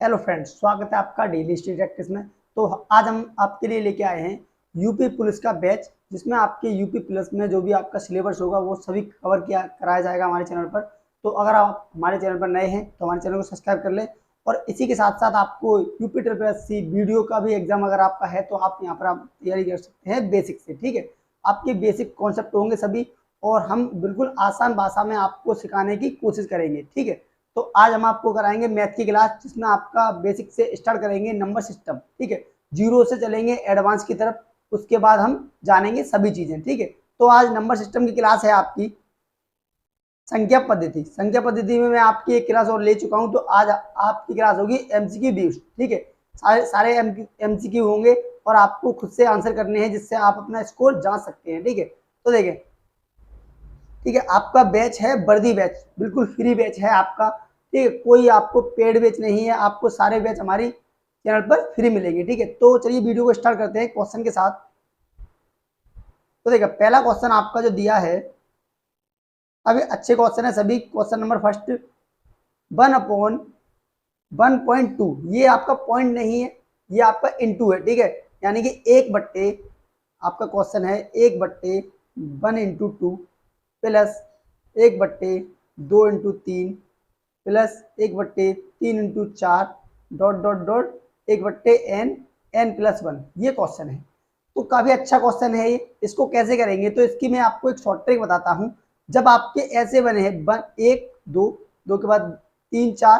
Hello friends, स्वागत है आपका डेली हिस्ट्री प्रैक्टिस में। तो आज हम आपके लिए लेके आए हैं यूपी पुलिस का बैच, जिसमें आपके यूपी पुलिस में जो भी आपका सिलेबस होगा वो सभी कवर किया कराया जाएगा हमारे चैनल पर। तो अगर आप हमारे चैनल पर नए हैं तो हमारे चैनल को सब्सक्राइब कर लें। और इसी के साथ साथ आपको यूपी ट्रिपल एससी वीडियो का भी एग्जाम अगर आपका है तो आप यहाँ पर आप तैयारी कर सकते हैं बेसिक से। ठीक है, आपके बेसिक कॉन्सेप्ट होंगे सभी, और हम बिल्कुल आसान भाषा में आपको सिखाने की कोशिश करेंगे। ठीक है, तो आज हम आपको कराएंगे मैथ की क्लास, जिसमें आपका बेसिक से स्टार्ट करेंगे नंबर सिस्टम। ठीक है, जीरो से चलेंगे एडवांस की तरफ, उसके बाद हम जानेंगे सभी चीजें। ठीक है, तो आज नंबर सिस्टम की क्लास है आपकी संख्या पद्धति में मैं आपकी एक क्लास और ले चुका हूं, तो आज आपकी क्लास होगी एमसीक्यू बेस्ड। ठीक है, सारे सारे एमसीक्यू होंगे और आपको खुद से आंसर करने हैं, जिससे आप अपना स्कोर जांच सकते हैं। ठीक है, तो देखें, ठीक है, आपका बैच है वर्दी बैच, बिल्कुल फ्री बैच है आपका। ठीक है, कोई आपको पेड बैच नहीं है, आपको सारे बैच हमारी चैनल पर फ्री मिलेंगे। ठीक है, तो चलिए वीडियो को स्टार्ट करते हैं क्वेश्चन के साथ। तो देखिए, पहला क्वेश्चन आपका जो दिया है, अभी अच्छे क्वेश्चन है सभी। क्वेश्चन नंबर फर्स्ट, 1/1.2, ये आपका पॉइंट नहीं है, ये आपका इंटू है। ठीक है, यानी कि एक बट्टे, आपका क्वेश्चन है 1/1 into 2 plus 1/2 into 3 plus 1/3 into 4 dot dot dot 1/n n+1, ये क्वेश्चन है। तो काफी अच्छा क्वेश्चन है ये। इसको कैसे करेंगे, तो इसकी मैं आपको एक शॉर्ट ट्रिक बताता हूँ। जब आपके ऐसे बने हैं 1 2 2 के बाद 3 4,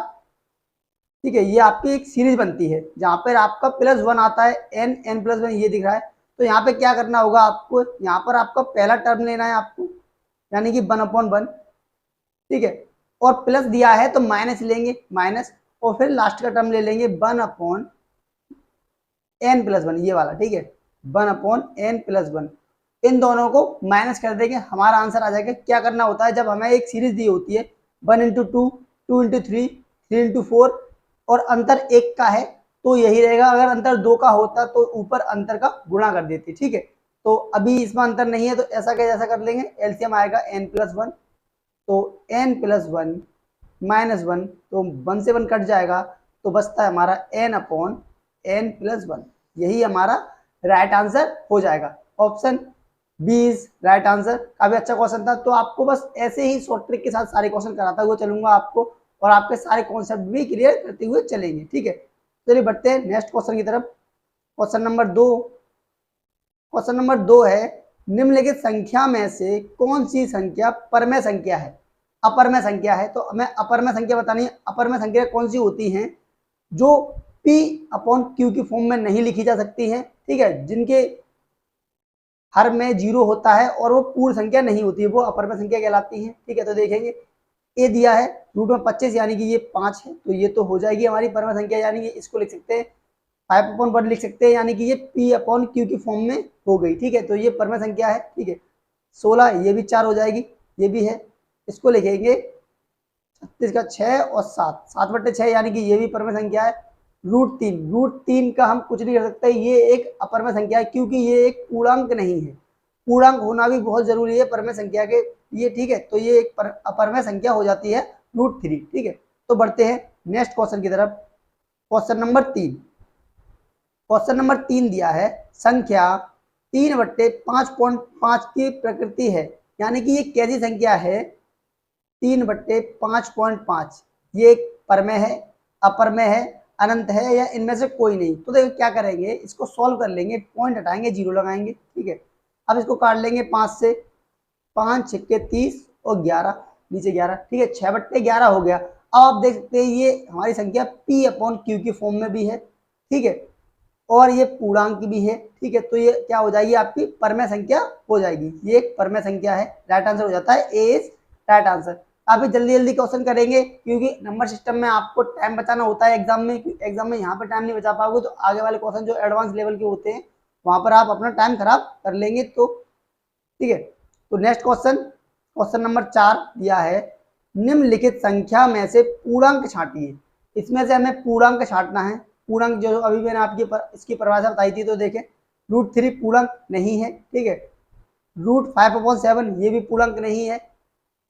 ठीक है, ये आपकी एक सीरीज बनती है जहां पर आपका +1 आता है, n+1 ये दिख रहा है। तो यहाँ पे क्या करना होगा आपको, यहाँ पर आपका पहला टर्म लेना है आपको, यानी कि 1/1। ठीक है, और प्लस दिया है तो माइनस लेंगे, माइनस, और फिर लास्ट का टर्म ले लेंगे 1/n+1, ये वाला। ठीक है, 1/n+1, इन दोनों को माइनस कर देंगे, हमारा आंसर आ जाएगा। क्या करना होता है, जब हमें एक सीरीज दी होती है 1/2 2/3 3/4 और अंतर 1 का है तो यही रहेगा। अगर अंतर 2 का होता तो ऊपर अंतर का गुणा कर देती। ठीक है, तो अभी इसमें अंतर नहीं है तो ऐसा कैसा कर लेंगे, एलसीएम आएगा n+1, तो n+1 -1, तो 1 से 1 कट जाएगा, तो बचता है हमारा n/n+1, यही हमारा राइट आंसर हो जाएगा। Option B is right answer. काफी अच्छा क्वेश्चन था। तो आपको बस ऐसे ही शॉर्ट ट्रिक के साथ सारे क्वेश्चन कराता हुआ चलूंगा आपको, और आपके सारे कॉन्सेप्ट भी क्लियर करते हुए चलेंगे। ठीक है, चलिए बढ़ते हैं नेक्स्ट क्वेश्चन की तरफ। क्वेश्चन नंबर 2 है, निम्नलिखित संख्या में से कौन सी संख्या परमेय संख्या है। अपरमेय संख्या है, तो हमें अपरमेय संख्या बतानी है। अपरमेय संख्या कौन सी होती हैं, जो p/q की फॉर्म में नहीं लिखी जा सकती हैं। ठीक है, जिनके हर में 0 होता है और वो पूर्ण संख्या नहीं होती है, वो अपरमेय संख्या कहलाती हैं। ठीक है, तो देखेंगे, ए दिया है √25, यानी कि ये 5 है, तो ये तो हो जाएगी हमारी परमेय संख्या, यानी कि इसको लिख सकते हैं 5/1 लिख सकते हैं, यानी कि ये p/q की फॉर्म में हो गई। ठीक है, तो ये परमेय संख्या है। ठीक है, 16, ये भी 4 हो जाएगी, ये भी है। इसको लिखेंगे 36 का 6 और 7, 7/6, यानी कि ये भी परमेय संख्या है। √3 का हम कुछ नहीं कर सकते, ये एक अपरमेय संख्या है, क्योंकि ये एक पूर्णांक नहीं है। पूर्णांक होना भी बहुत जरूरी है परमेय संख्या के लिए। ठीक है, तो ये एक अपरमेय संख्या हो जाती है √3। ठीक है, तो बढ़ते हैं नेक्स्ट क्वेश्चन की तरफ। क्वेश्चन नंबर 3 दिया है, संख्या 3/5.5 की प्रकृति है, यानी कि ये कैसी संख्या है 3/5.5, ये एक परमेय है, अपरमेय है, अनंत है, या इनमें से कोई नहीं। तो देखो क्या करेंगे, इसको सॉल्व कर लेंगे, पॉइंट हटाएंगे, 0 लगाएंगे। ठीक है, अब इसको काट लेंगे 5 से, 5 6 30 और 11, नीचे 11। ठीक है, 6/11 हो गया। अब आप देख सकते हैं ये हमारी संख्या p/q की फॉर्म में भी है। ठीक है, और ये पूर्णांक भी है। ठीक है, तो ये क्या हो जाएगी, आपकी परमेय संख्या हो जाएगी, ये एक परमेय संख्या है। राइट आंसर हो जाता है, ए इज राइट आंसर। आप जल्दी जल्दी क्वेश्चन करेंगे, क्योंकि नंबर सिस्टम में आपको टाइम बचाना होता है एग्जाम में। एग्जाम में यहाँ पर टाइम नहीं बचा पाओगे तो आगे वाले क्वेश्चन जो एडवांस लेवल के होते हैं वहां पर आप अपना टाइम खराब कर लेंगे। तो ठीक है, तो नेक्स्ट क्वेश्चन नंबर 4 दिया है, निम्नलिखित संख्या में से पूर्णांक छांटिए। इसमें से हमें पूर्णांक छांटना है। पूर्णांक जो अभी मैंने आपकी इसकी परिभाषा बताई थी, तो देखें, √3 पूर्णांक नहीं है। ठीक है, √5/7 ये भी पूर्णांक नहीं है,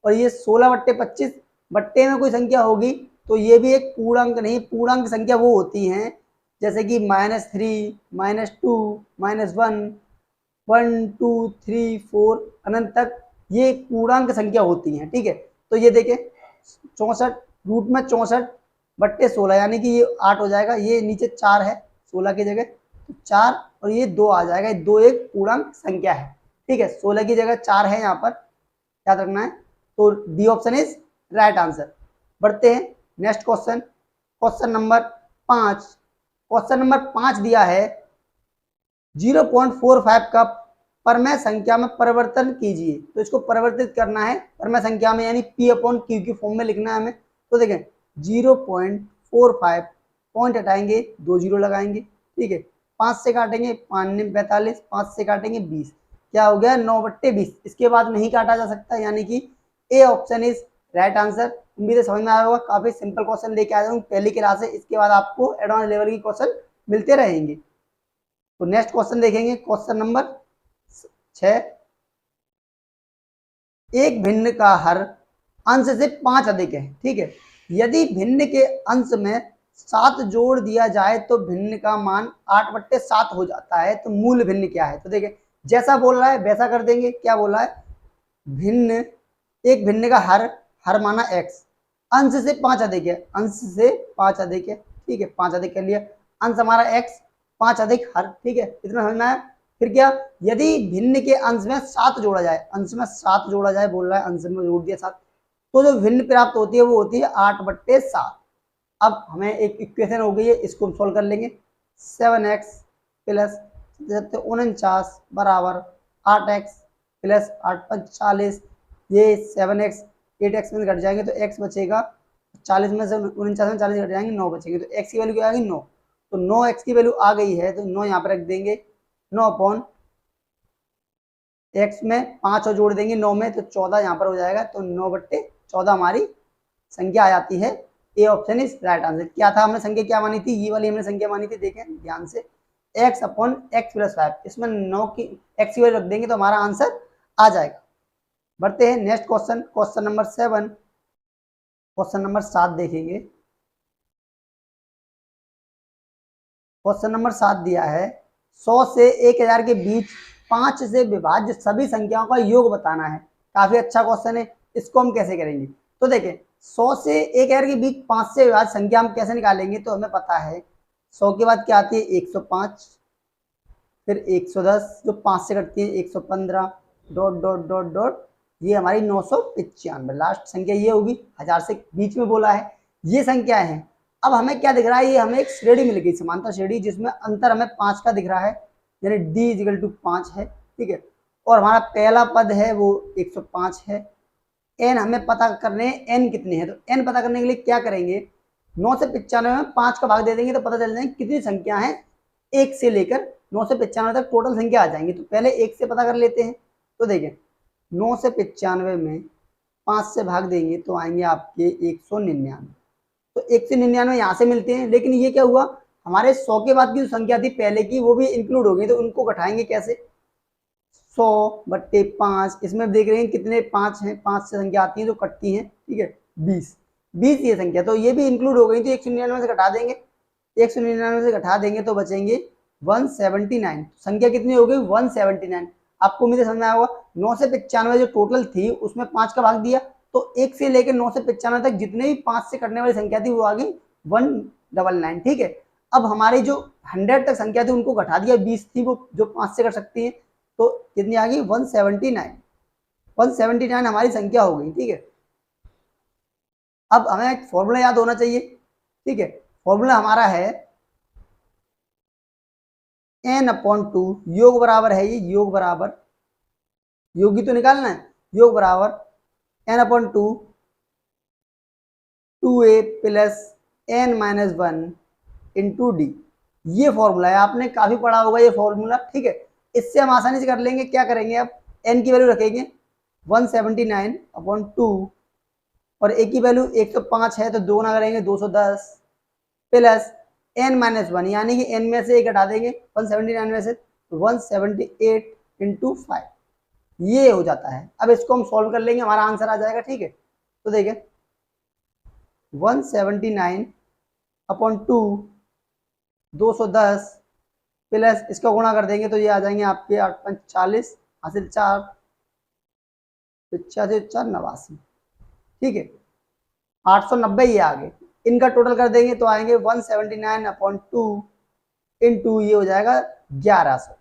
और ये 16/25 बट्टे में कोई संख्या होगी तो ये भी एक पूर्णांक नहीं, पूर्णांक संख्या वो होती हैं जैसे कि -3, -2, -1, 1, 2, 3, 4 अनंत तक, ये पूर्णांक संख्या होती हैं। ठीक है, तो ये देखें 64 रूट में 64/16 यानी कि ये 8 हो जाएगा, ये नीचे 4 है 16 की जगह, तो 4 और ये 2 आ जाएगा, 2 एक पूर्णांक संख्या है। ठीक है, 16 की जगह 4 है यहाँ पर, याद रखना है। तो D option is right answer. बढ़ते हैं next question, question number 5। Question number 5 दिया है 0.45 का परमेय संख्या में परिवर्तन कीजिए। तो इसको परिवर्तित करना है परमेय संख्या में, यानी P/Q की फॉर्म में लिखना है हमें। तो देखें 0.45 पॉइंट हटाएंगे, 2 जीरो लगाएंगे। ठीक है, 5 से काटेंगे 5 45, 5 से काटेंगे 20, क्या हो गया 9/20। इसके बाद नहीं काटा जा सकता, यानी कि ए ऑप्शन इज राइट आंसर। उम्मीद है समझ में आया होगा, काफी सिंपल क्वेश्चन लेके आया हूँ पहली क्लास से, इसके बाद आपको एडवांस लेवल की क्वेश्चन मिलते रहेंगे। तो नेक्स्ट क्वेश्चन देखेंगे, क्वेश्चन नंबर 6। एक भिन्न का हर अंश से 5 अधिक है। ठीक है, यदि भिन्न के अंश में 7 जोड़ दिया जाए तो भिन्न का मान 8/7 हो जाता है। तो मूल भिन्न क्या है? तो देखिए जैसा बोल रहा है वैसा कर देंगे। क्या बोल रहा है? भिन्न, एक भिन्न का हर माना x, अंश से 5 अधिक है, अंश से 5 अधिक है। ठीक है, 5 अधिक कर लिया, अंश हमारा x, 5 अधिक हर। ठीक है, इतना समझ में आया। फिर क्या, यदि भिन्न के अंश में 7 जोड़ा जाए, अंश में 7 जोड़ा जाए बोल रहा है, अंश में जोड़ दिया 7, तो जो भिन्न प्राप्त होती है वो होती है 8/7। अब हमें एक इक्वेशन हो गई है, इसको हम सोल्व कर लेंगे। 7x प्लस 49 बराबर 8x प्लस 8 × 40, ये 7x 8x में घट जाएंगे तो x बचेगा 40 में से 49 में 40 घट जाएंगे 9 बचेंगे, तो x की वैल्यू क्या आएगी 9। तो 9x की वैल्यू आ गई है, तो 9 यहाँ पर रख देंगे। 9 x में 5 और जोड़ देंगे 9 में, तो 14 यहाँ पर हो जाएगा। तो 9/14 हमारी संख्या आ जाती है। ए ऑप्शन इज राइट आंसर। क्या था हमने संख्या क्या मानी थी? ये वाली हमने संख्या मानी थी, देखें ध्यान से, x/x + 5, इसमें 9 की x की वैल्यू रख देंगे तो हमारा आंसर आ जाएगा। बढ़ते हैं next question, question number 7। Question number 7 देखेंगे। क्वेश्चन नंबर 7 दिया है 100 से 1000 के बीच 5 से विभाज्य सभी संख्याओं का योग बताना है। काफी अच्छा क्वेश्चन है, इसको हम कैसे करेंगे? तो देखें 100 से 1000 के बीच 5 से विभाज्य संख्या हम कैसे निकालेंगे? तो हमें पता है 100 के बाद क्या आती है 105, फिर 110, जो 5 से कटती है 115, डॉट डॉट डॉट डॉट, ये हमारी 995, लास्ट संख्या ये होगी। 1000 से बीच में बोला है, ये संख्या है। अब हमें क्या दिख रहा है? ये हमें एक श्रेणी मिल गई, समांतर श्रेणी, जिसमें अंतर हमें 5 का दिख रहा है, यानी d = 5 है। ठीक है, और हमारा पहला पद है वो 105 है। n हमें पता करने हैं n कितने हैं, तो n पता करने के लिए क्या करेंगे? 9 से 95 में 5 का भाग दे देंगे तो पता चल जाएंगे कितनी संख्या है। 1 से लेकर 9 से 95 तक टोटल संख्या आ जाएंगी। तो पहले 1 से पता कर लेते हैं। तो देखें 9 से 95 में 5 से भाग देंगे तो आएंगे आपके 199। तो 199 यहाँ से मिलते हैं, लेकिन ये क्या हुआ, हमारे 100 के बाद की जो संख्या थी पहले की वो भी इंक्लूड हो गई, तो उनको घटाएंगे कैसे? 100/5, इसमें देख रहे हैं कितने 5 हैं, 5 से संख्या आती है जो कटती हैं। ठीक है, 20 ये संख्या, तो ये भी इंक्लूड हो गई, तो 199 से घटा देंगे। 199 से घटा देंगे तो बचेंगे 179। संख्या कितनी हो गई? 179। आपको उम्मीद है समझ में आया होगा। 9 से 95 जो टोटल थी उसमें 5 का भाग दिया, तो 1 से लेकर 9 से 95 तक जितने भी 5 से कटने वाली संख्या थी वो आ गई 199। ठीक है, अब हमारी जो 100 तक संख्या थी उनको घटा दिया, 20 थी वो जो 5 से कट सकती है, तो कितनी आ गई 179। 179 हमारी संख्या हो गई। ठीक है, अब हमें एक फॉर्मूला याद होना चाहिए। ठीक है, फॉर्मूला हमारा है n/2, योग बराबर है, ये योग बराबर, योग ही तो निकालना है, योग बराबर n/2 2a + n-1 × d। ये फॉर्मूला है, आपने काफी पढ़ा होगा ये फॉर्मूला। ठीक है, इससे हम आसानी से कर लेंगे। क्या करेंगे? अब n की वैल्यू रखेंगे 179/2, और a की वैल्यू 105 है तो 2 ना करेंगे 210, प्लस n-1, यानी कि n में से 1 हटा देंगे 179 में से, तो 178 × 5, ये हो जाता है। अब इसको हम सॉल्व कर लेंगे, हमारा आंसर आ जाएगा। ठीक है, तो देखिए 179/2 210 प्लस इसका गुणा कर देंगे तो ये आ जाएंगे आपके 8×5 = 40 हासिल 4 85 4 89। ठीक है, 890 ये आ गए। इनका टोटल कर देंगे तो आएंगे 179/2 इंटू ये हो जाएगा 1100।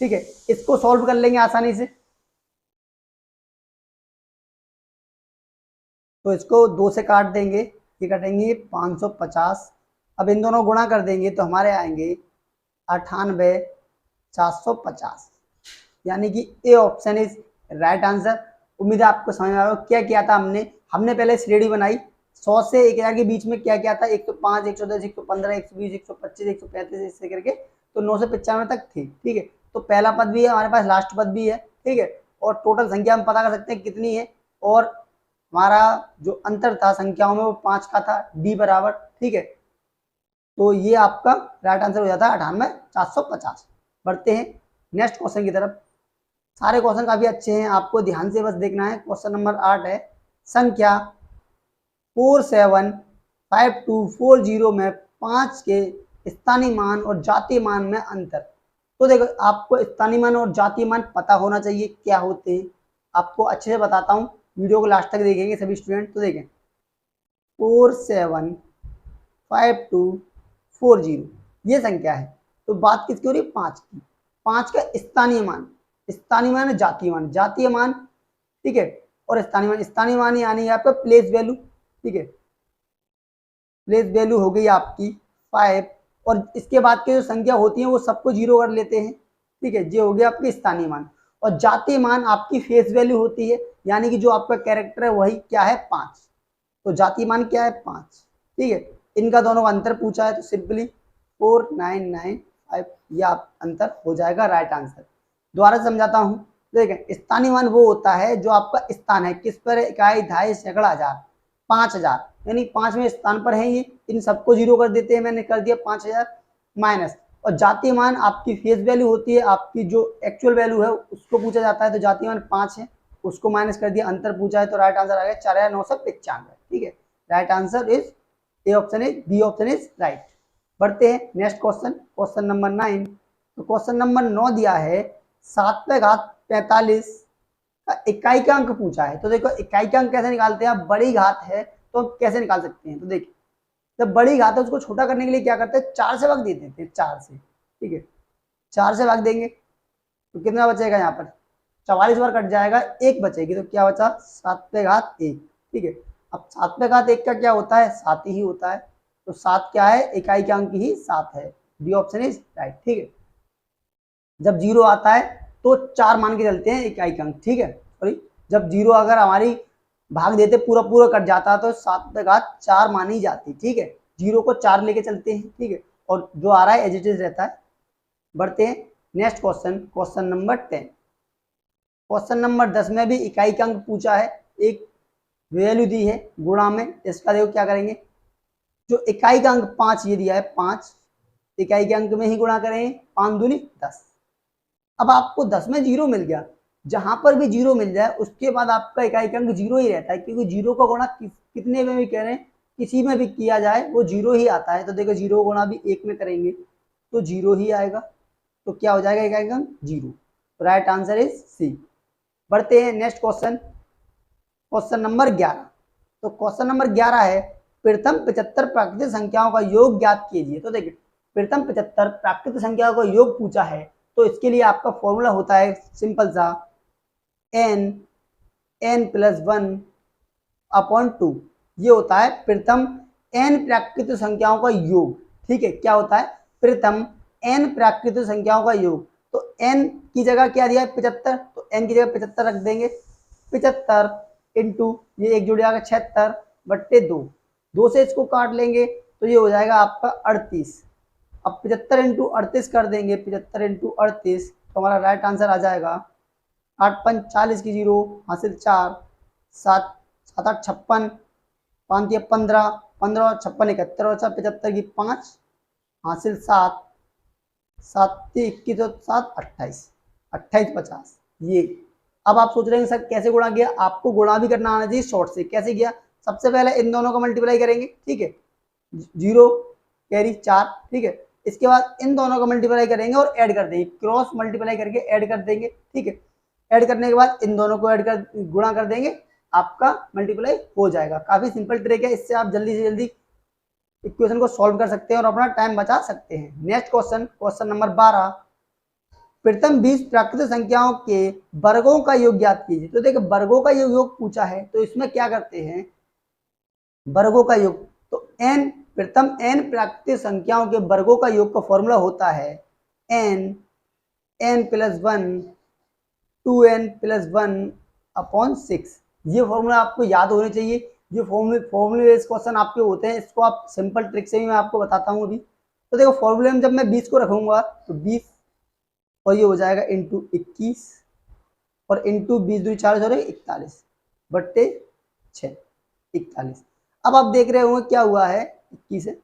ठीक है, इसको सॉल्व कर लेंगे आसानी से। तो इसको 2 से काट देंगे, ये कटेंगे 550। अब इन दोनों गुणा कर देंगे तो हमारे आएंगे 98,450, यानी कि ए ऑप्शन इज राइट आंसर। उम्मीद है आपको समझ में आ रहा क्या किया था हमने पहले श्रेणी बनाई 100 से 1000 के बीच में क्या क्या था, 105 110 115 120 125 135 इससे करके तो 9 से 95 तक थी। ठीक है, तो पहला पद भी है हमारे पास, लास्ट पद भी है। ठीक है, और टोटल संख्या हम पता कर सकते हैं कितनी है, और हमारा जो अंतर था संख्याओं में वो 5 का था, डी बराबर। ठीक है, तो ये आपका राइट आंसर हो जाता है 98,450। बढ़ते हैं नेक्स्ट क्वेश्चन की तरफ। सारे क्वेश्चन काफी अच्छे हैं, आपको ध्यान से बस देखना है। क्वेश्चन नंबर 8 है, संख्या 475240 में 5 के स्थानीय मान और जातीय मान में अंतर। तो देखो, आपको स्थानीय मान और जातीय मान पता होना चाहिए क्या होते हैं। आपको अच्छे से बताता हूँ, वीडियो को लास्ट तक देखेंगे सभी स्टूडेंट। तो देखें 475240 ये संख्या है, तो बात किसकी हो रही है, 5 की। 5 का स्थानीय मान, स्थानीय मान है जातीय मान, जातीय मान। ठीक है, और स्थानीय मान यानी आपका प्लेस वैल्यू। ठीक है, प्लेस वैल्यू हो गई आपकी 5, और इसके बाद की जो संख्या होती है वो सबको 0 कर लेते हैं। ठीक है, ये हो गया आपके स्थानीय मान। और जातीय मान आपकी फेस वैल्यू होती है, यानी कि जो आपका कैरेक्टर है वही क्या है, 5। तो जातीय मान क्या है, 5। ठीक है, इनका दोनों का अंतर पूछा है तो सिंपली 4995 यह अंतर हो जाएगा राइट आंसर। दोबारा समझाता हूँ, देखें स्थानीय मान वो होता है जो आपका स्थान है, किस पर, इकाई, दहाई, सैकड़ा, हजार। 5000 यानी 5वें स्थान पर है ये, इन सबको 0 कर देते हैं, मैंने कर दिया 5000 माइनस। और जातीय मान आपकी फेस वैल्यू होती है, आपकी जो एक्चुअल वैल्यू है उसको पूछा जाता है, तो जातीय मान 5 है, उसको माइनस कर दिया, अंतर पूछा है, तो राइट आंसर आ गया 4995। ठीक है, right answer is A option is, B option is right. बढ़ते हैं नेक्स्ट क्वेश्चन, क्वेश्चन नंबर 9। तो क्वेश्चन नंबर 9 दिया है 7/45 का इकाई का अंक पूछा है। तो देखो इकाई का अंक कैसे निकालते हैं, आप बड़ी घात है तो हम कैसे निकाल सकते हैं। तो देखिए, जब बड़ी घात है उसको छोटा करने के लिए क्या करते हैं, 4 से भाग दे देते हैं, 4 से। ठीक है, 4 से भाग देंगे तो कितना बचेगा, यहाँ पर 44 बार कट जाएगा, 1 बचेगी, तो क्या बचा, 7/1। ठीक है, अब 7/1 का क्या होता है, 7 ही होता है, तो 7 क्या है, इकाई का अंक ही 7 है। D option is right. ठीक है, जब 0 आता है तो 4 मान के चलते हैं इकाई का अंक। ठीक है, सॉरी, जब 0 अगर हमारी भाग देते पूरा पूरा कट जाता तो 7/4 मानी जाती। ठीक है, 0 को 4 लेके चलते हैं। ठीक है, और जो आ रहा है एज इट इज रहता है। बढ़ते हैं next question, question number 10। Question number 10 में भी इकाई का अंक पूछा है, एक वैल्यू दी है गुणा में। इसका देखो क्या करेंगे, जो इकाई का अंक 5 ये दिया है, 5 इकाई के अंक में ही गुणा करेंगे, 5 दूनी 10। अब आपको 10 में 0 मिल गया, जहां पर भी 0 मिल जाए उसके बाद आपका इकाई का अंक 0 ही रहता है, क्योंकि 0 का गुणा कितने में भी करें, किसी में भी किया जाए वो 0 ही आता है। तो देखो 0 गुणा भी 1 में करेंगे तो 0 ही आएगा, तो क्या हो जाएगा इकाई का अंक 0। Right answer is C. बढ़ते हैं नेक्स्ट क्वेश्चन, क्वेश्चन नंबर 11। तो क्वेश्चन नंबर 11 है, प्रथम 75 प्राकृतिक संख्याओं का योग ज्ञात कीजिए। तो देखिए, प्रथम 75 प्राकृतिक संख्याओं का योग पूछा है, तो इसके लिए आपका फॉर्मूला होता है सिंपल सा, n+1/2। ये होता है प्रथम n प्राकृतिक संख्याओं का योग। ठीक है, क्या होता है, प्रथम n प्राकृतिक संख्याओं का योग। तो n की जगह क्या दिया है, 75, तो n की जगह 75 रख देंगे। 75 इंटू ये एक जुड़ जाएगा 76/2, 2 से इसको काट लेंगे तो ये हो जाएगा आपका 38। अब 75 इंटू 38 कर देंगे, 75 इंटू 38, तो हमारा राइट आंसर आ जाएगा 8×5 = 40 की 0 हासिल 4, 7 7 8 56, 5 ये 15, 15 और 56 71, और 75 की 5 हासिल 7, 7 21 और 7 28, 28 50 ये। अब आप सोच रहे हैं सर कैसे गुणा किया, आपको गुणा भी करना आना चाहिए शॉर्ट से। कैसे किया, सबसे पहले इन दोनों को मल्टीप्लाई करेंगे, ठीक है, 0 कैरी 4, ठीक है। इसके बाद इन दोनों को मल्टीप्लाई करेंगे और ऐड कर देंगे, क्रॉस मल्टीप्लाई करके ऐड कर देंगे, ठीक है। ऐड करने के बाद इन दोनों को ऐड कर गुणा कर देंगे, आपका मल्टीप्लाई हो जाएगा। काफी सिंपल ट्रिक है, इससे आप जल्दी से जल्दी इक्वेशन को सॉल्व कर सकते हैं और अपना टाइम बचा सकते हैं। नेक्स्ट क्वेश्चन, क्वेश्चन नंबर 12, प्रथम 20 प्राकृतिक संख्याओं के वर्गों का योग ज्ञात कीजिए। तो देखिए वर्गों का योग पूछा है, तो इसमें क्या करते हैं, वर्गों का योग, तो n प्रथम n प्राकृतिक संख्याओं के वर्गों का योग का फॉर्मूला होता है n plus 1 2n plus 1 upon 6। ये फॉर्मूला आपको याद होने चाहिए। ये फॉर्मूले बेस्ड क्वेश्चन आपके होते हैं, इसको आप सिंपल ट्रिक से भी मैं आपको बताता हूँ अभी। तो देखो फॉर्मूले में जब मैं 20 को रखूंगा तो 20 और ये हो जाएगा इंटू 21 और इंटू 20 2 4 41 बट्टे 6 41। अब आप देख रहे होंगे क्या हुआ है, 21 है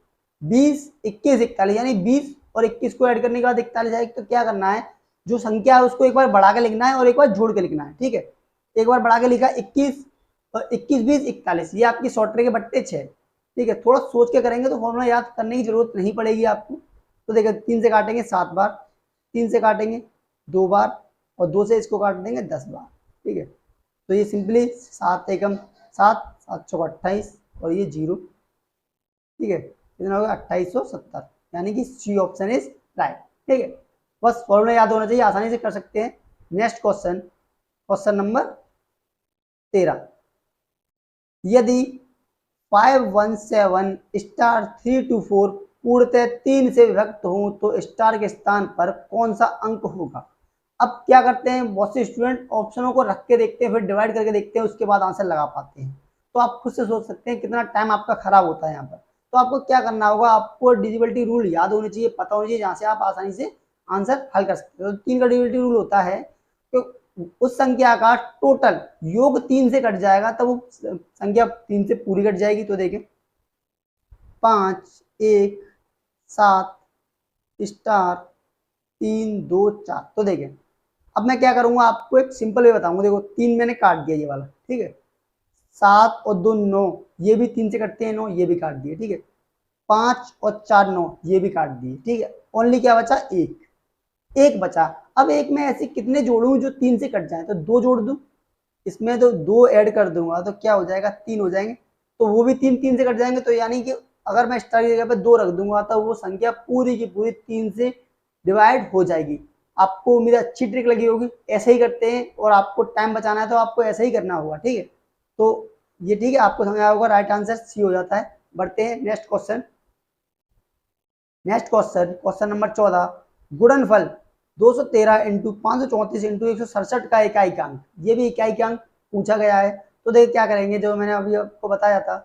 20 21 41, यानी 20 और 21 को ऐड करने के बाद 41 आएगा। तो क्या करना है, जो संख्या है उसको एक बार बढ़ा के लिखना है और एक बार जोड़ के लिखना है, ठीक है। एक बार बढ़ा के लिखा 21 और 21 20 41, ये आपकी शॉर्ट ट्रिक के बट्टे 6, ठीक है। थोड़ा सोच के करेंगे तो फॉर्मूला याद करने की जरूरत नहीं पड़ेगी आपको। तो देखिए 3 से काटेंगे 7 बार, 3 से काटेंगे 2 बार और 2 से इसको काट देंगे 10 बार, ठीक है। तो ये सिंपली 7 एकम 7 7 चौक 28 और ये 0, ठीक है। कितना होगा 2870, यानी कि सी ऑप्शन इज राइट, ठीक है। बस फॉर्मूला याद होना चाहिए, आसानी से कर सकते हैं। नेक्स्ट क्वेश्चन, क्वेश्चन नंबर 13, यदि 517 स्टार 324 पूर्णतः 3 से विभक्त हो तो स्टार के स्थान पर कौन सा अंक होगा। अब क्या करते हैं, बहुत से स्टूडेंट ऑप्शनों को रख के देखते हैं, फिर डिवाइड करके देखते हैं, उसके बाद आंसर लगा पाते हैं। तो आप खुद से सोच सकते हैं कितना टाइम आपका खराब होता है यहाँ पर। तो आपको क्या करना होगा, आपको डिविजिबिलिटी रूल याद होनी चाहिए, पता होनी चाहिए, जहाँ से आप आसानी से आंसर हल कर सकते हो। तो 3 का डिविजिबिलिटी रूल होता है कि उस संख्या का टोटल योग 3 से कट जाएगा तब वो संख्या 3 से पूरी कट जाएगी। तो देखें 5 1 7 स्टार 3 2 4। तो देखें अब मैं क्या करूंगा, आपको एक सिंपल वे बताऊंगा। देखो 3 मैंने काट दिया ये वाला, ठीक है। 7 और 2 9, ये भी 3 से कटते हैं 9, ये भी काट दिए, ठीक है। 5 और 4 9, ये भी काट दिए, ठीक है। ओनली क्या बचा, एक बचा। अब एक में ऐसे कितने जोड़ूं जो 3 से कट जाए, तो 2 जोड़ दूं इसमें, तो 2 ऐड कर दूंगा तो क्या हो जाएगा 3 हो जाएंगे। तो वो भी 3 से कट जाएंगे, तो यानी कि अगर मैं स्टार की जगह पे 2 रख दूंगा तो वो संख्या पूरी की पूरी 3 से डिवाइड हो जाएगी। आपको उम्मीद अच्छी ट्रिक लगी होगी, ऐसे ही करते हैं और आपको टाइम बचाना है तो आपको ऐसे ही करना होगा, ठीक है। तो ये ठीक है, आपको समझ आया होगा, राइट आंसर सी हो जाता है। बढ़ते हैं next question. Next question, question number 14, गुणनफल 213 इंटू 534 इंटू 167 का इकाई अंक, ये भी इकाई अंक पूछा गया है। तो देखिए क्या करेंगे, जो मैंने अभी आपको बताया था,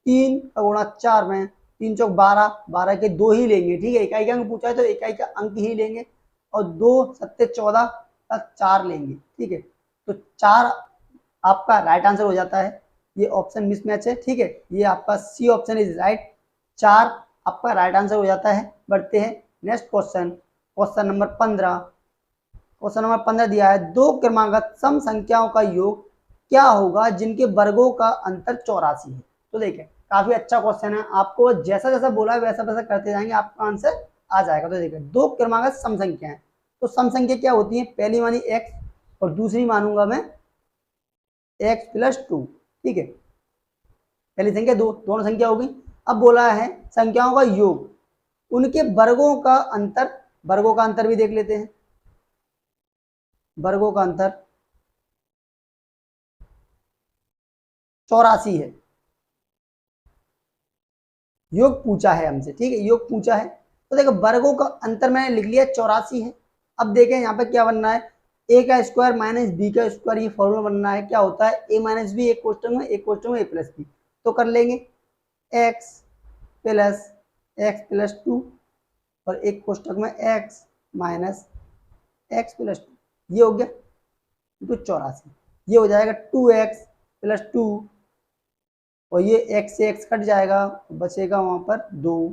3 का गुणा 4 में 3 चौक 12, 12 के 2 ही लेंगे, ठीक है। इकाई का अंक पूछा है तो इकाई का अंक ही लेंगे और 2 सत्ते 14 का 4 लेंगे, ठीक है। तो 4 आपका राइट आंसर हो जाता है। ये ऑप्शन मिसमैच है, ठीक है। ये आपका सी ऑप्शन इज राइट, 4 आपका राइट आंसर हो जाता है। बढ़ते हैं next question, question number 15। Question number 15 दिया है, 2 क्रमागत सम संख्याओं का योग क्या होगा जिनके वर्गों का अंतर 84 है। तो देखें काफी अच्छा क्वेश्चन है, आपको जैसा जैसा बोला है वैसा वैसा करते जाएंगे, आपका आंसर आ जाएगा। तो देखें 2 क्रमागत सम संख्या है, तो सम संख्या क्या होती है, पहली मानी x और दूसरी मानूंगा मैं x प्लस 2, ठीक है। पहली संख्या 2, दोनों संख्या हो गई। अब बोला है संख्याओं का योग, उनके वर्गों का अंतर, वर्गों का अंतर भी देख लेते हैं। वर्गों का अंतर 84 है, योग पूछा है हमसे, ठीक है, योग पूछा है। तो देखो वर्गों का अंतर मैंने लिख लिया 84 है। अब देखें यहाँ पे क्या बनना है, a का स्क्वायर माइनस बी का स्क्वायर, ये फॉर्मूला बनना है। क्या होता है, a माइनस बी एक कोष्टक में, एक कोष्टक में a प्लस बी। तो कर लेंगे x प्लस 2 और एक कोष्टक में x माइनस x प्लस 2, ये हो गया तो 84। ये हो जाएगा 2x प्लस 2 और ये x से x कट जाएगा, बचेगा वहां पर 2,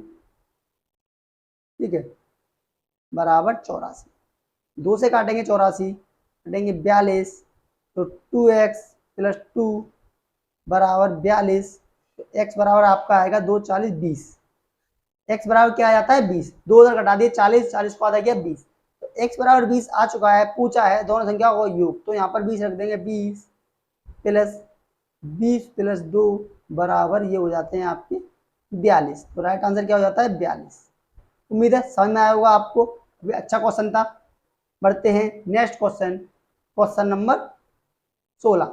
ठीक है, बराबर 84। 2 से काटेंगे 84, कटेंगे 42, तो 2x प्लस 2 बराबर 42 x बराबर आपका आएगा 2 40 20। x बराबर क्या आ जाता है 20, 2 उधर घटा दिए 40, 40 को आधा किया 20, तो x बराबर 20 आ चुका है। पूछा है दोनों संख्या को योग, तो यहाँ पर 20 रख देंगे, 20 प्लस 20 प्लस 2 बराबर ये हो जाते हैं आपके 42। तो राइट आंसर क्या हो जाता है 42। उम्मीद है समझ में आया होगा आपको। अच्छा क्वेश्चन था। बढ़ते हैं नेक्स्ट क्वेश्चन, क्वेश्चन नंबर 16।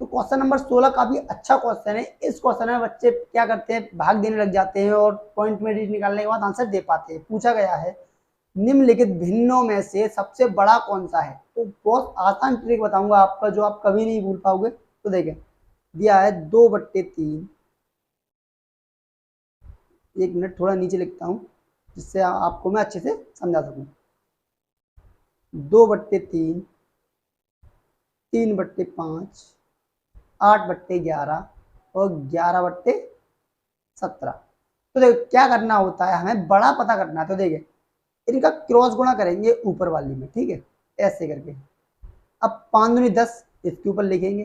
तो क्वेश्चन नंबर 16 काफी अच्छा क्वेश्चन है। इस क्वेश्चन में बच्चे क्या करते हैं, भाग देने लग जाते हैं और पॉइंट में निकालने के बाद आंसर दे पाते हैं। पूछा गया है निम्नलिखित भिन्नों में से सबसे बड़ा कौन सा है। तो बहुत आसान ट्रिक बताऊंगा आपका जो आप कभी नहीं भूल पाओगे। तो देखें दिया है 2/3, एक मिनट थोड़ा नीचे लिखता हूं जिससे आपको मैं अच्छे से समझा सकूं। 2/3, 3/5, 8/11 और 11/17। तो देखो क्या करना होता है, हमें बड़ा पता करना है। तो देखिए इनका क्रॉस गुणा करेंगे ऊपर वाली में, ठीक है, ऐसे करके। अब 5 दूनी 10 इसके ऊपर लिखेंगे,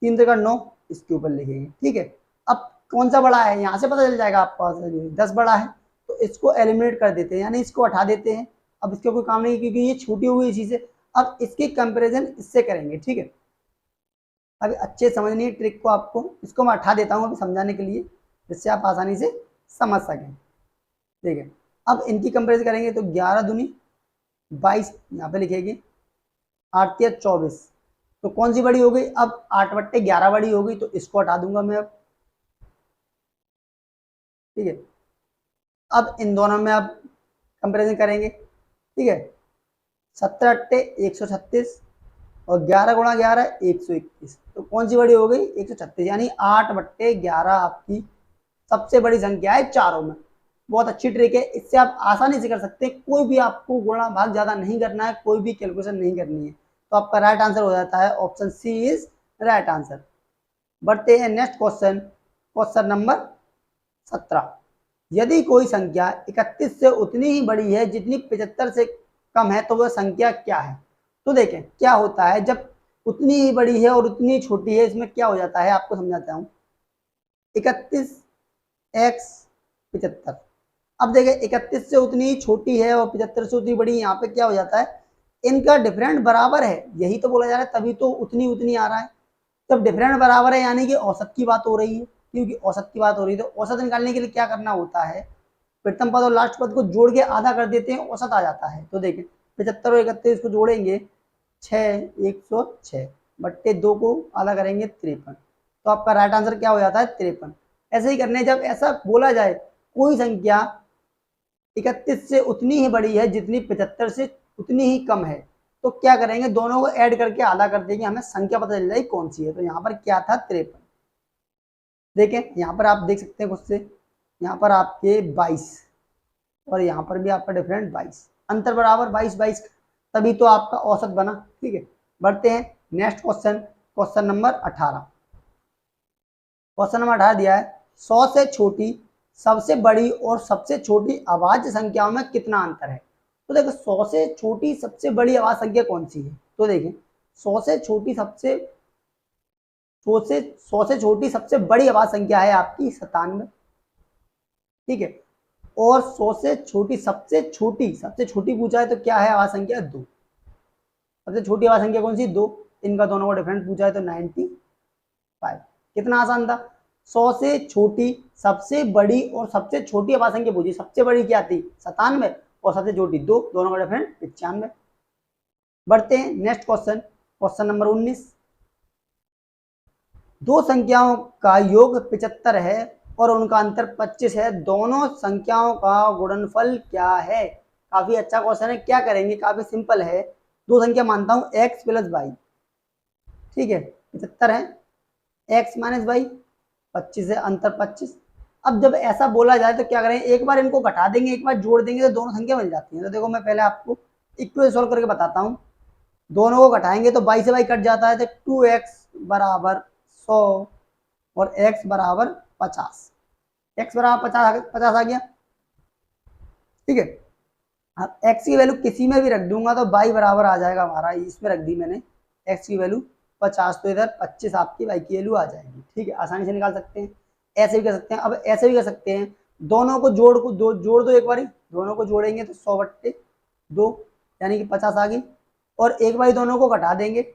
3 3 9 इसके ऊपर लिखेंगे, ठीक है। अब कौन सा बड़ा है यहाँ से पता चल जाएगा आपको, 10 बड़ा है तो इसको एलिमिनेट कर देते हैं, यानी इसको हटा देते हैं। अब इसका कोई काम नहीं क्योंकि ये छूटी हुई चीज है। अब इसकी कंपेरिजन इससे करेंगे, ठीक है। अभी अच्छे समझनी है ट्रिक को आपको, इसको मैं हटा देता हूँ अभी समझाने के लिए जिससे आप आसानी से समझ सकें। ठीक है, अब इनकी कंपेरिजन करेंगे तो 11 दूनी 22 यहाँ पे लिखेंगे, 8 या 24। तो कौन सी बड़ी हो गई, अब 8/11 बड़ी हो गई, तो इसको हटा दूंगा मैं अब, ठीक है। अब इन दोनों में अब कंपेरिजन करेंगे, ठीक है। 17 अट्टे 136 और 11 गुणा 11 121। तो कौन सी बड़ी हो गई 136, यानी 8/11 आपकी सबसे बड़ी संख्या है चारों में। बहुत अच्छी ट्रिक है, इससे आप आसानी से कर सकते हैं। कोई भी आपको गुणा भाग ज्यादा नहीं करना है, कोई भी कैलकुलेशन नहीं करनी है। तो आपका राइट आंसर हो जाता है option C is right answer. बढ़ते हैं नेक्स्ट क्वेश्चन, क्वेश्चन नंबर 17। यदि कोई संख्या 31 से उतनी ही बड़ी है जितनी 75 से कम है तो वह संख्या क्या है। तो देखें क्या होता है जब उतनी ही बड़ी है और उतनी छोटी है, इसमें क्या हो जाता है आपको समझाता हूं। 31 x 75। अब देखें 31 से उतनी ही छोटी है और 75 से उतनी बड़ी, यहाँ पे क्या हो जाता है इनका डिफरेंट बराबर है, यही तो बोला जा रहा है, तभी तो उतनी उतनी आ रहा है। जब डिफरेंट बराबर है यानी कि औसत की बात हो रही है, क्योंकि औसत की बात हो रही है तो औसत निकालने के लिए क्या करना होता है, प्रथम पद और लास्ट पद को जोड़ के आधा कर देते हैं, औसत आ जाता है। तो देखिए 75 और 31 को जोड़ेंगे 6 106 बट्टे 2 को आधा करेंगे 53। तो आपका राइट आंसर क्या हो जाता है 53। ऐसे ही करने जब ऐसा बोला जाए कोई संख्या 31 से उतनी ही बड़ी है जितनी 75 से उतनी ही कम है, तो क्या करेंगे दोनों को ऐड करके आधा कर देंगे, हमें संख्या पता चल जाएगी कौन सी है। तो यहाँ पर क्या था 53। देखें यहाँ पर आप देख सकते हैं खुद से, यहाँ पर आपके 22 और यहाँ पर भी आपका डिफरेंट 22, अंतर बराबर 22 तभी तो आपका औसत बना, ठीक है। बढ़ते हैं next question, question number 18। Question number 18 दिया है 100 से छोटी सबसे बड़ी और सबसे छोटी अभाज्य संख्याओं में कितना अंतर है। तो देखो 100 से छोटी सबसे बड़ी अभाज्य संख्या कौन सी है। तो देखिए 100 से छोटी छोटी सबसे बड़ी अभाज्य संख्या है आपकी 97, ठीक है। और 100 से छोटी सबसे छोटी पूछा है तो क्या है अभाज्य संख्या 2। सबसे छोटी अभाज्य संख्या कौन सी 2, इनका दोनों का डिफरेंस पूछा है तो 95। कितना आसान था। 100 से छोटी सबसे बड़ी और सबसे छोटी अभाज्य संख्या पूछी, सबसे बड़ी क्या थी 97 और सबसे छोटी 2, दोनों का डिफरेंस 95। बढ़ते हैं नेक्स्ट क्वेश्चन, क्वेश्चन नंबर 19। दो संख्याओं का योग 75 है और उनका अंतर 25 है, दोनों संख्याओं का गुणनफल क्या है। काफी अच्छा क्वेश्चन है, क्या करेंगे काफी सिंपल है। दो संख्या मानता हूं x प्लस वाई, ठीक है, 75 है, x माइनस वाई 25 है, अंतर 25। अब जब ऐसा बोला जाए तो क्या करें, एक बार इनको घटा देंगे एक बार जोड़ देंगे तो दोनों संख्या मिल जाती है। तो देखो मैं पहले आपको इक्वेशन सॉल्व करके बताता हूँ। दोनों को घटाएंगे तो 22 से 22 कट जाता है, तो 2x बराबर 100 और x बराबर 50, x बराबर 50 आ गया, ठीक है। अब x की वैल्यू किसी में भी रख दूंगा तो y बराबर आ जाएगा हमारा, इसमें रख दी मैंने x की वैल्यू 50 तो इधर 25 आपकी y की वैल्यू आ जाएगी। ठीक है, आसानी से निकाल सकते हैं। ऐसे भी कर सकते हैं। अब ऐसे भी कर सकते हैं, दोनों को जोड़ दो एक बारी, दोनों को जोड़ेंगे तो 100/2 यानी कि 50 आ गई, और एक बारी दोनों को घटा देंगे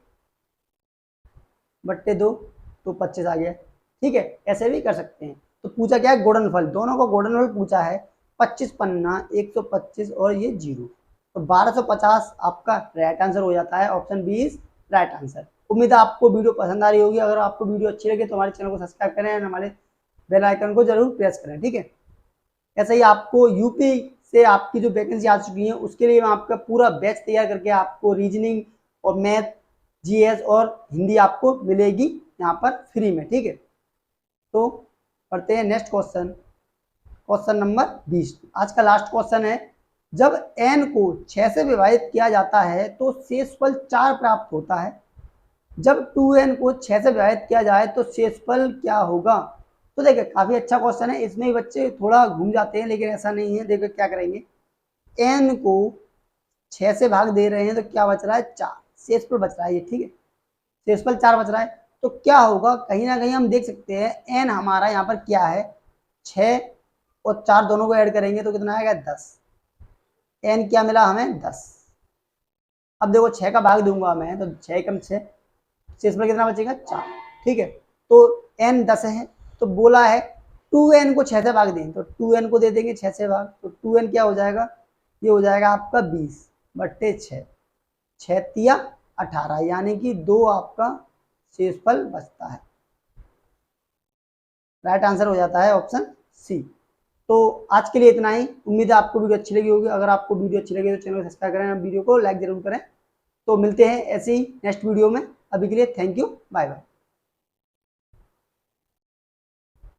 बट्टे 2 तो 25 आ गया। ठीक है, ऐसे भी कर सकते हैं। तो पूछा क्या है, गुणनफल, दोनों को गुणनफल पूछा है। 25 पन्ना 125 और ये 0, तो 1250 आपका राइट आंसर हो जाता है। Option B is right answer. उम्मीद है आपको वीडियो पसंद आ रही होगी। अगर आपको वीडियो अच्छी लगे तो हमारे चैनल को सब्सक्राइब करें और हमारे बेल आइकन को जरूर प्रेस करें। ठीक है, ऐसे ही आपको यूपी से आपकी जो वैकेंसी आ चुकी है उसके लिए मैं आपका पूरा बैच तैयार करके आपको रीजनिंग और मैथ, जीएस और हिंदी आपको मिलेगी यहाँ पर फ्री में। ठीक है, तो पढ़ते हैं नेक्स्ट क्वेश्चन, क्वेश्चन नंबर 20। आज का लास्ट क्वेश्चन है, जब n को 6 से विभाजित किया जाता है तो शेषफल 4 प्राप्त होता है। जब 2n को 6 से विभाजित किया जाए तो शेषफल क्या होगा? तो देखिए काफी अच्छा क्वेश्चन है, इसमें ही बच्चे थोड़ा घूम जाते हैं, लेकिन ऐसा नहीं है। देखो क्या करेंगे, n को 6 से भाग दे रहे हैं तो क्या बच रहा है, 4, शेषफल बच रहा है ये। ठीक है, शेषफल 4 बच रहा है, तो क्या होगा, कहीं ना कहीं हम देख सकते हैं n हमारा यहाँ पर क्या है, 6 और 4 दोनों को ऐड करेंगे तो कितना आएगा, 10। n क्या मिला हमें, 10। अब देखो 6 का भाग दूंगा मैं तो 6 कम 6, शेषफल कितना बचेगा, 4। ठीक है, तो n 10 है, तो बोला है 2n को 6 से भाग दें, तो 2n को दे देंगे 6 से भाग, तो 2n क्या हो जाएगा, ये हो जाएगा आपका 20/6, 6 तिया 18, यानी कि 2 आपका शेषफल बचता है। राइट आंसर हो जाता है ऑप्शन सी। तो आज के लिए इतना ही। उम्मीद है आपको वीडियो अच्छी लगी होगी। अगर आपको वीडियो अच्छी लगी तो चैनल को सब्सक्राइब करें, वीडियो को लाइक जरूर करें। तो मिलते हैं ऐसे ही नेक्स्ट वीडियो में। अभी के लिए थैंक यू, बाय बाय।